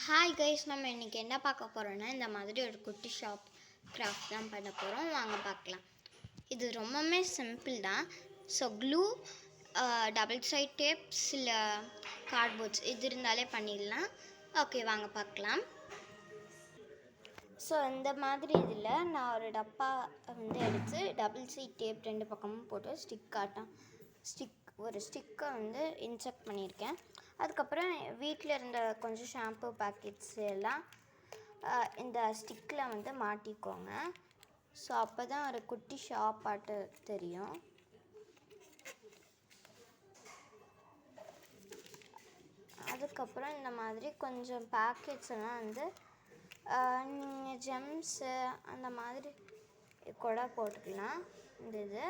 Hi guys, நம்ம இன்றைக்கி என்ன பார்க்க போகிறோன்னா இந்த மாதிரி ஒரு குட்டி ஷாப் கிராஃப்ட் தான் பண்ண போகிறோம். வாங்க பார்க்கலாம். இது ரொம்பவுமே சிம்பிள் தான். So glue, double side tapes இல்லை கார்ட்போர்ட்ஸ் இது இருந்தாலே பண்ணிடலாம். ஓகே, வாங்க பார்க்கலாம். ஸோ இந்த மாதிரி இதில் நான் ஒரு டப்பா எடுத்து டபுள் சைட் டேப் 2 பக்கமும் போட்டு ஒரு ஸ்டிக்கை இன்செக்ட் பண்ணியிருக்கேன். அதுக்கப்புறம் வீட்டில் இருந்த கொஞ்சம் ஷாம்பு பேக்கெட்ஸ் எல்லாம் இந்த ஸ்டிக்கில் மாட்டிக்கோங்க. ஸோ அப்போ தான் ஒரு குட்டி ஷாப் ஆட்டு தெரியும். அதுக்கப்புறம் இந்த மாதிரி கொஞ்சம் பேக்கெட்ஸ் எல்லாம் நீங்கள் ஜெம்ஸு அந்த மாதிரி கூட போட்டுக்கலாம். இது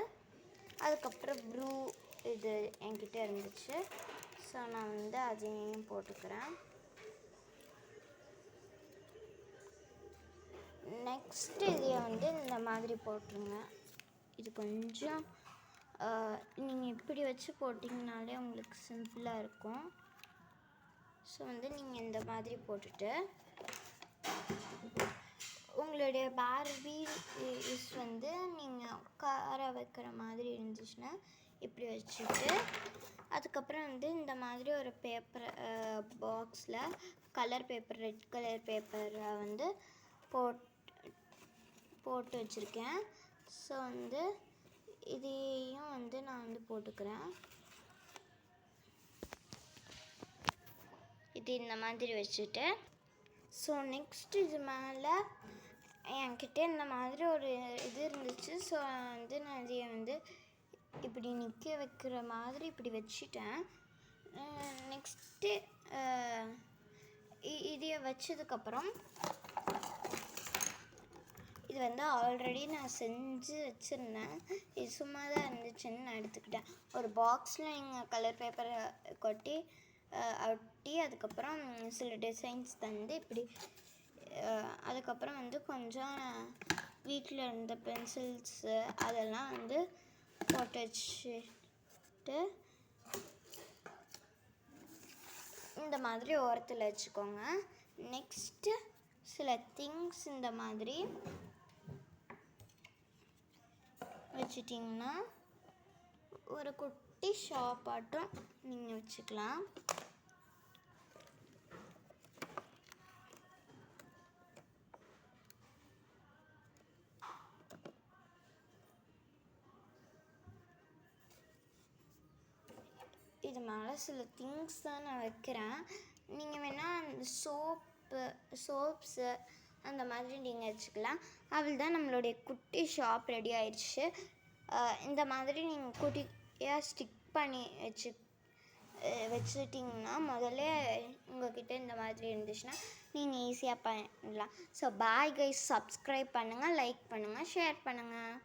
அதுக்கப்புறம் ப்ளூ இது என்கிட்ட இருந்துச்சு. ஸோ நான் அதையும் போட்டுக்கிறேன். நெக்ஸ்ட்டு இதையை இந்த மாதிரி போட்டுருங்க. இது கொஞ்சம் நீங்கள் இப்படி வச்சு போட்டிங்கனாலே உங்களுக்கு சிம்பிளாக இருக்கும். ஸோ நீங்கள் இந்த மாதிரி போட்டுட்டு உங்களுடைய பார்பி நீங்கள் உட்கார வைக்கிற மாதிரி இருந்துச்சுன்னா இப்படி வச்சுட்டு அதுக்கப்புறம் இந்த மாதிரி ஒரு பேப்பர் பாக்ஸில் கலர் பேப்பர், ரெட் கலர் பேப்பரை போட்டு வச்சுருக்கேன். ஸோ இதையும் நான் போட்டுக்கிறேன். இது இந்த மாதிரி வச்சுட்டு ஸோ நெக்ஸ்ட்டு இது மேலே என்கிட்ட இந்த மாதிரி ஒரு இது இருந்துச்சு. ஸோ நான் இதையை இப்படி நிற்க வைக்கிற மாதிரி இப்படி வச்சுட்டேன். நெக்ஸ்ட்டு இதையை வச்சதுக்கப்புறம் இது ஆல்ரெடி நான் செஞ்சு வச்சுருந்தேன். இது சும்மா தான் இருந்துச்சுன்னு நான் எடுத்துக்கிட்டேன். ஒரு பாக்ஸில் நீங்கள் கலர் பேப்பரை ஒட்டி அதுக்கப்புறம் சில டிசைன்ஸ் இப்படி அதுக்கப்புறம் கொஞ்சம் வீட்டில் இருந்த பென்சில்ஸு அதெல்லாம் போட்டு வச்சுட்டு இந்த மாதிரி ஓரத்தில் வச்சுக்கோங்க. நெக்ஸ்ட்டு சில திங்ஸ் இந்த மாதிரி வச்சிட்டிங்கன்னா ஒரு குட்டி ஷாப்பாட்டும் நீங்கள் வச்சுக்கலாம். இது மேலே சில திங்ஸ் தான் நான் வைக்கிறேன். நீங்கள் வேணால் அந்த சோப்ஸு அந்த மாதிரி நீங்கள் வச்சுக்கலாம். அவள் தான் நம்மளுடைய குட்டி ஷாப் ரெடி ஆயிடுச்சு. இந்த மாதிரி நீங்கள் குட்டியாக ஸ்டிக் பண்ணி வச்சுட்டிங்கன்னா முதல்ல உங்கள்கிட்ட இந்த மாதிரி இருந்துச்சுன்னா நீங்கள் ஈஸியாக பண்ணலாம். ஸோ பாய் கைஸ், சப்ஸ்கிரைப் பண்ணுங்கள், லைக் பண்ணுங்கள், ஷேர் பண்ணுங்கள்.